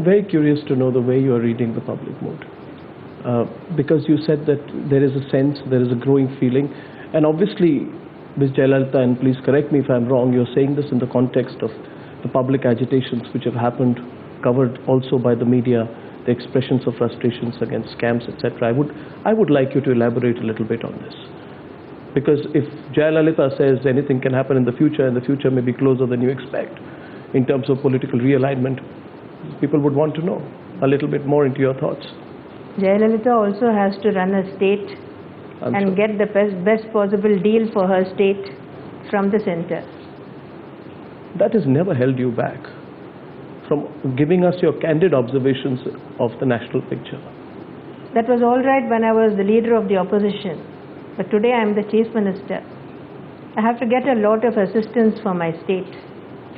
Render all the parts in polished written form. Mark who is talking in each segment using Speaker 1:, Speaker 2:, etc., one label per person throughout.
Speaker 1: I'm very curious to know the way you are reading the public mood. Because you said that there is a sense, there is a growing feeling, and obviously, Ms. Jayalalithaa, and please correct me if I'm wrong, you're saying this in the context of the public agitations which have happened, covered also by the media, the expressions of frustrations against scams, etc. I would like you to elaborate a little bit on this. Because if Jayalalithaa says anything can happen in the future, and the future may be closer than you expect, in terms of political realignment, people would want to know a little bit more into your thoughts.
Speaker 2: Jayalalithaa also has to run a state and get the best possible deal for her state from the center.
Speaker 1: That has never held you back from giving us your candid observations of the national picture.
Speaker 2: That was all right when I was the leader of the opposition. But today I am the Chief Minister. I have to get a lot of assistance for my state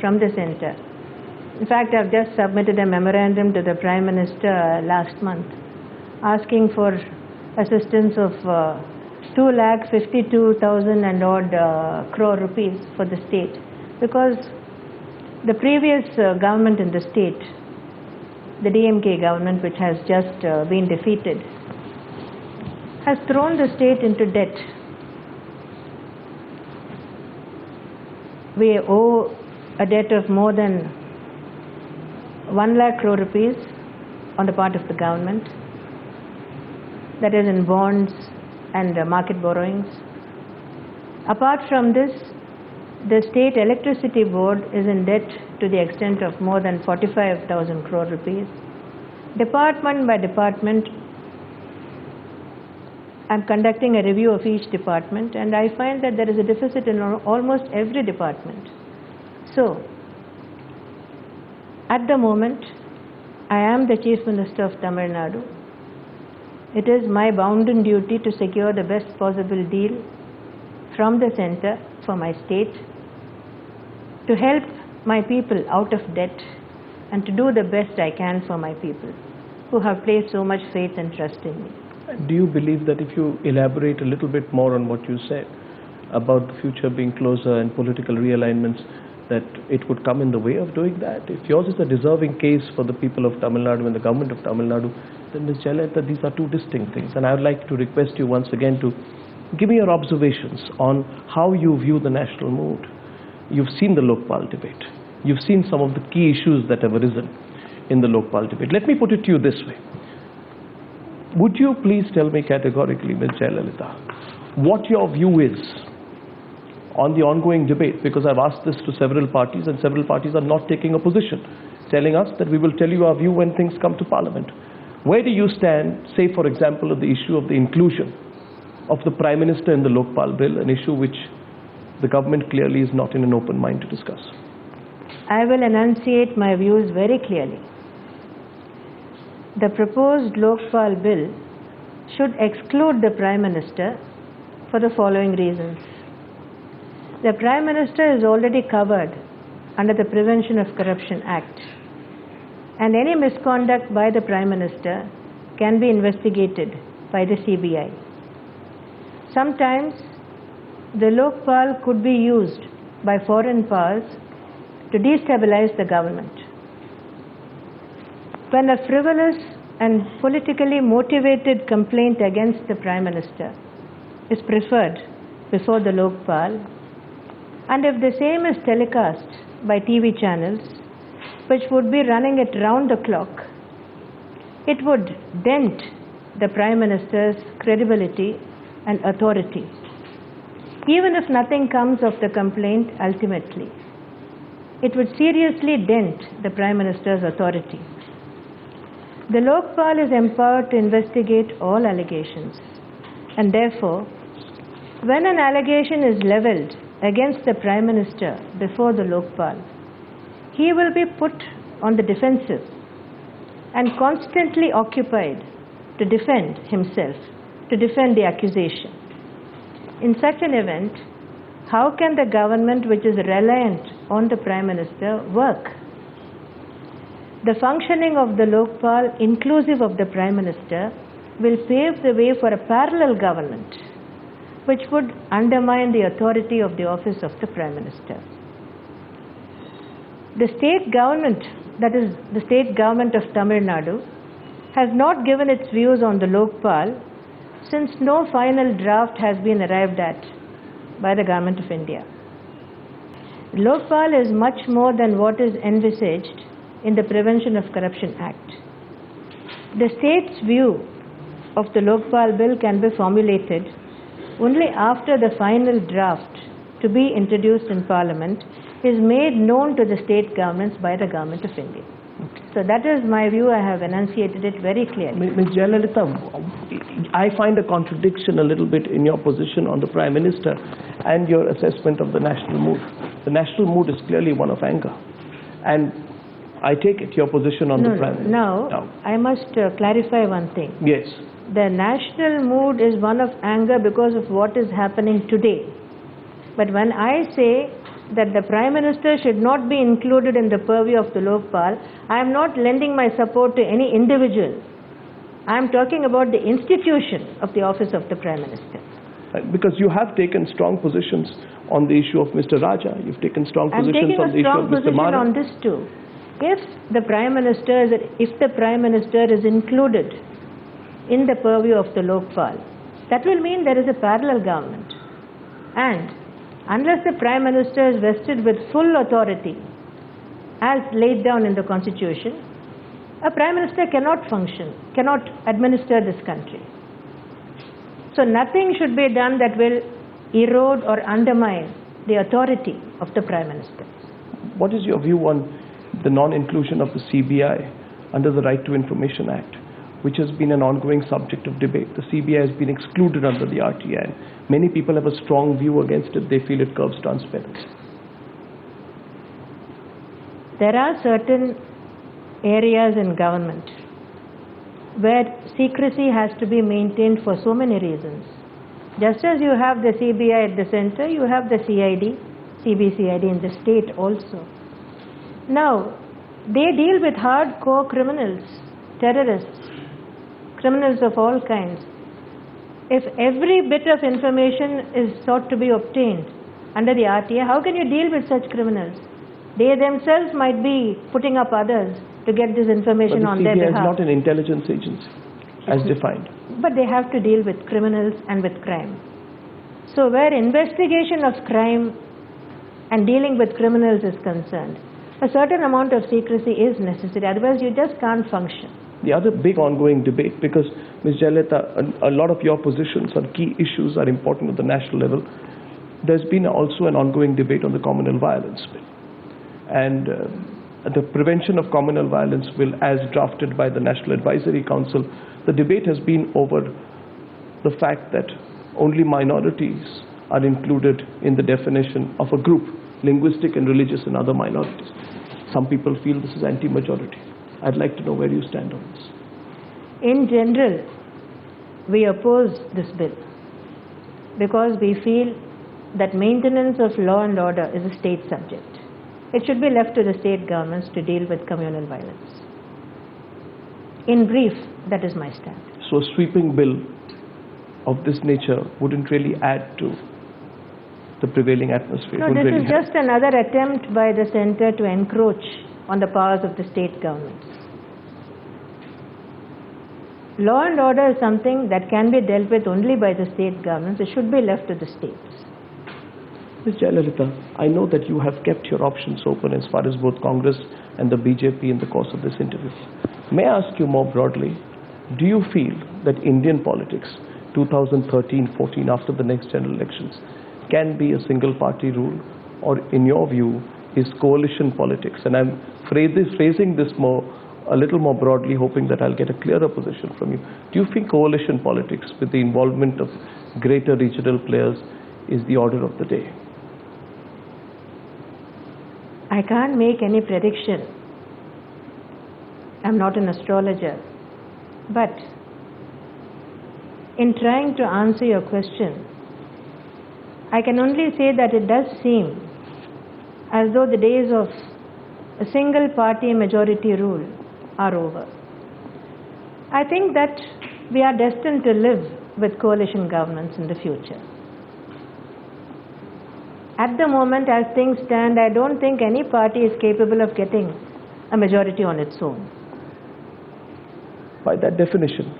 Speaker 2: from the center. In fact, I've just submitted a memorandum to the Prime Minister last month asking for assistance of 2,52,000 and odd crore rupees for the state, because the previous government in the state, the DMK government, which has just been defeated, has thrown the state into debt. We owe a debt of more than 1 lakh crore rupees on the part of the government, that is in bonds and market borrowings. Apart from this, the state electricity board is in debt to the extent of more than 45,000 crore rupees. Department by department, I'm conducting a review of each department, and I find that there is a deficit in almost every department. So, at the moment, I am the Chief Minister of Tamil Nadu. It is my bounden duty to secure the best possible deal from the center for my state, to help my people out of debt, and to do the best I can for my people who have placed so much faith and trust in me.
Speaker 1: Do you believe that if you elaborate a little bit more on what you said about the future being closer and political realignments, that it would come in the way of doing that? If yours is a deserving case for the people of Tamil Nadu and the government of Tamil Nadu, then Ms. Jayalalithaa, these are two distinct things. And I would like to request you once again to give me your observations on how you view the national mood. You've seen the Lokpal debate. You've seen some of the key issues that have arisen in the Lokpal debate. Let me put it to you this way. Would you please tell me categorically, Ms. Jayalalithaa, what your view is on the ongoing debate? Because I've asked this to several parties, and several parties are not taking a position, telling us that we will tell you our view when things come to Parliament. Where do you stand, say for example, of the issue of the inclusion of the Prime Minister in the Lokpal bill, an issue which the government clearly is not in an open mind to discuss?
Speaker 2: I will enunciate my views very clearly. The proposed Lokpal bill should exclude the Prime Minister for the following reasons. The Prime Minister is already covered under the Prevention of Corruption Act, and any misconduct by the Prime Minister can be investigated by the CBI. Sometimes the Lokpal could be used by foreign powers to destabilize the government. When a frivolous and politically motivated complaint against the Prime Minister is preferred before the Lokpal, and if the same is telecast by TV channels, which would be running it round the clock, it would dent the Prime Minister's credibility and authority. Even if nothing comes of the complaint ultimately, it would seriously dent the Prime Minister's authority. The Lokpal is empowered to investigate all allegations, and therefore, when an allegation is levelled against the Prime Minister before the Lokpal, he will be put on the defensive and constantly occupied to defend himself, to defend the accusation. In such an event, how can the government, which is reliant on the Prime Minister, work? The functioning of the Lokpal, inclusive of the Prime Minister, will pave the way for a parallel government, which would undermine the authority of the office of the Prime Minister. The state government, that is the state government of Tamil Nadu, has not given its views on the Lokpal since no final draft has been arrived at by the Government of India. Lokpal is much more than what is envisaged in the Prevention of Corruption Act. The state's view of the Lokpal bill can be formulated only after the final draft to be introduced in Parliament is made known to the state governments by the Government of India. Okay. So that is my view. I have enunciated it very clearly.
Speaker 1: Ms. Jayalalithaa, I find a contradiction a little bit in your position on the Prime Minister and your assessment of the national mood. The national mood is clearly one of anger. And I take it your position on the Prime Minister.
Speaker 2: No, I must clarify one thing.
Speaker 1: Yes.
Speaker 2: The national mood is one of anger because of what is happening today. But when I say that the Prime Minister should not be included in the purview of the Lokpal, I am not lending my support to any individual. I am talking about the institution of the office of the Prime Minister.
Speaker 1: Because you have taken strong positions on the issue of Mr. Raja. You've taken strong positions on the issue of Mr. Maran.
Speaker 2: I'm taking a strong position on this too. If the Prime Minister is included in the purview of the Lokpal, that will mean there is a parallel government. And unless the Prime Minister is vested with full authority as laid down in the Constitution, a Prime Minister cannot function, cannot administer this country. So nothing should be done that will erode or undermine the authority of the Prime Minister.
Speaker 1: What is your view on the non-inclusion of the CBI under the Right to Information Act, which has been an ongoing subject of debate? The CBI has been excluded under the RTA, and many people have a strong view against it. They feel it curbs transparency.
Speaker 2: There are certain areas in government where secrecy has to be maintained for so many reasons. Just as you have the CBI at the center, you have the CID, CBCID in the state also. Now, they deal with hardcore criminals, terrorists, criminals of all kinds. If every bit of information is sought to be obtained under the RTA, how can you deal with such criminals? They themselves might be putting up others to get this information on their behalf.
Speaker 1: But the CBI is not an intelligence agency, as defined.
Speaker 2: But they have to deal with criminals and with crime. So where investigation of crime and dealing with criminals is concerned, a certain amount of secrecy is necessary, otherwise you just can't function.
Speaker 1: The other big ongoing debate, because Ms. Jayalalithaa, a lot of your positions on key issues are important at the national level. There's been also an ongoing debate on the communal violence bill. And the prevention of communal violence bill as drafted by the National Advisory Council, the debate has been over the fact that only minorities are included in the definition of a group, linguistic and religious and other minorities. Some people feel this is anti-majority. I'd like to know where you stand on this.
Speaker 2: In general, we oppose this bill because we feel that maintenance of law and order is a state subject. It should be left to the state governments to deal with communal violence. In brief, that is my stand.
Speaker 1: So a sweeping bill of this nature wouldn't really add to the prevailing atmosphere?
Speaker 2: No, this is just another attempt by the center to encroach on the powers of the state governments. Law and order is something that can be dealt with only by the state governments. It should be left to the states.
Speaker 1: Ms. Jayalalithaa, I know that you have kept your options open as far as both Congress and the BJP in the course of this interview. May I ask you more broadly, do you feel that Indian politics, 2013-14, after the next general elections, can be a single party rule, or in your view is coalition politics? And I'm phrasing this a little more broadly, hoping that I'll get a clearer position from you. Do you think coalition politics with the involvement of greater regional players is the order of the day?
Speaker 2: I can't make any prediction. I'm not an astrologer. But in trying to answer your question, I can only say that it does seem as though the days of a single party majority rule are over. I think that we are destined to live with coalition governments in the future. At the moment, as things stand, I don't think any party is capable of getting a majority on its own.
Speaker 1: By that definition,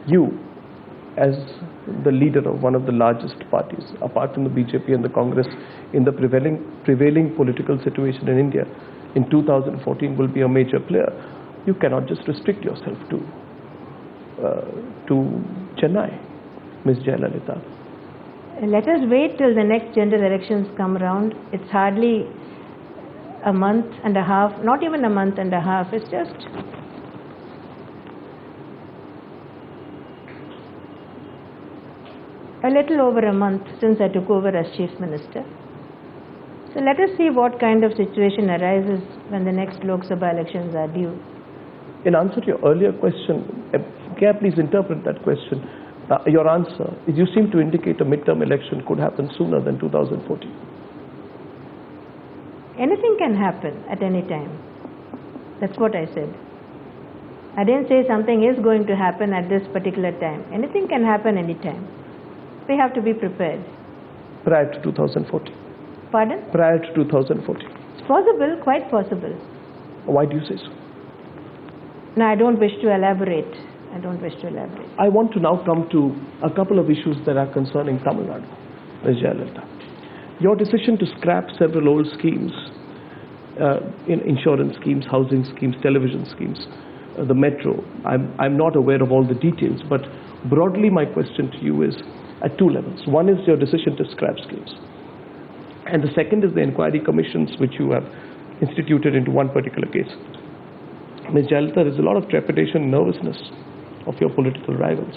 Speaker 1: you, as the leader of one of the largest parties, apart from the BJP and the Congress, in the prevailing political situation in India, in 2014 will be a major player. You cannot just restrict yourself to Chennai, Ms. Jayalalithaa.
Speaker 2: Let us wait till the next general elections come around. It's hardly a month and a half, not even a month and a half. It's just a little over a month since I took over as Chief Minister. So let us see what kind of situation arises when the next Lok Sabha elections are due.
Speaker 1: In answer to your earlier question, can I please interpret that question? Your answer is you seem to indicate a midterm election could happen sooner than 2014.
Speaker 2: Anything can happen at any time. That's what I said. I didn't say something is going to happen at this particular time. Anything can happen anytime. We have to be prepared.
Speaker 1: Prior to 2014?
Speaker 2: Pardon?
Speaker 1: Prior to 2014.
Speaker 2: It's possible, quite possible.
Speaker 1: Why do you say so?
Speaker 2: No, I don't wish to elaborate. I don't wish to elaborate.
Speaker 1: I want to now come to a couple of issues that are concerning Tamil Nadu, Ms. Jayalalithaa. Your decision to scrap several old schemes, in insurance schemes, housing schemes, television schemes, the metro. I'm not aware of all the details, but broadly my question to you is at two levels. One is your decision to scrap schemes, and the second is the inquiry commissions which you have instituted into one particular case. Ms. Jayalalithaa, there is a lot of trepidation and nervousness of your political rivals,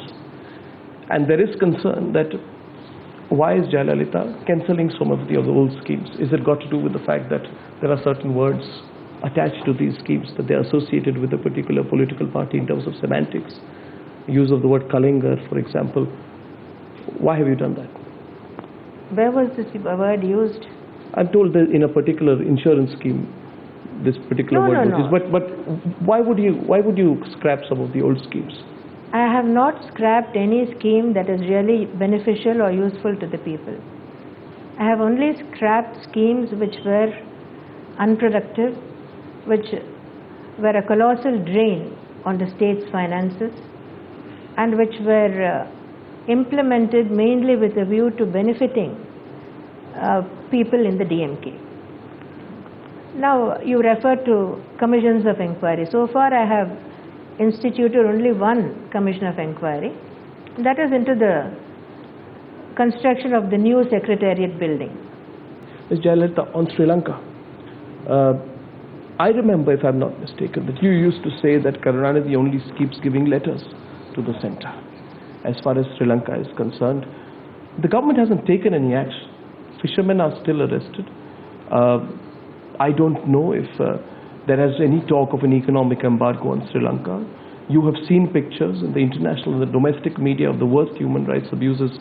Speaker 1: and there is concern that why is Jayalalithaa cancelling some of the old schemes? Is it got to do with the fact that there are certain words attached to these schemes, that they are associated with a particular political party in terms of semantics? Use of the word Kalingar, for example. Why have you done that?
Speaker 2: Where was this word used?
Speaker 1: I'm told that in a particular insurance scheme, this particular word was used. But why would you scrap some of the old schemes?
Speaker 2: I have not scrapped any scheme that is really beneficial or useful to the people. I have only scrapped schemes which were unproductive, which were a colossal drain on the state's finances, and which were implemented mainly with a view to benefiting people in the DMK. Now, you refer to commissions of inquiry. So far, I have instituted only one commission of inquiry. That is into the construction of the new Secretariat building.
Speaker 1: Ms. Jayalalithaa, on Sri Lanka, I remember, if I'm not mistaken, that you used to say that Karunanidhi only keeps giving letters to the centre. As far as Sri Lanka is concerned, the government hasn't taken any action. Fishermen are still arrested. I don't know if there has any talk of an economic embargo on Sri Lanka. You have seen pictures in the international and the domestic media of the worst human rights abuses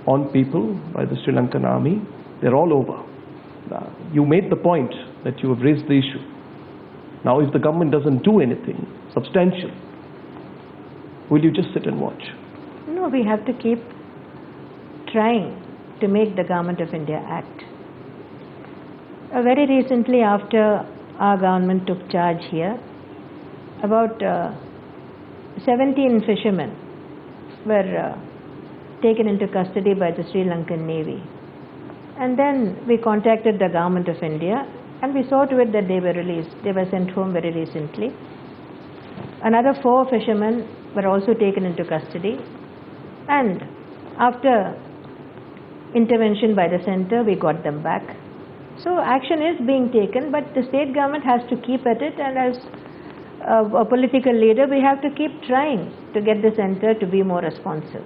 Speaker 1: on people by the Sri Lankan army. They're all over. You made the point that you have raised the issue. Now, if the government doesn't do anything substantial, will you just sit and watch?
Speaker 2: No, we have to keep trying to make the Government of India act. Very recently, after our government took charge here, about 17 fishermen were taken into custody by the Sri Lankan Navy. And then we contacted the Government of India and we saw to it that they were released. They were sent home very recently. Another 4 fishermen were also taken into custody, and after intervention by the centre, we got them back. So action is being taken, but the state government has to keep at it, and as a political leader, we have to keep trying to get the centre to be more responsive.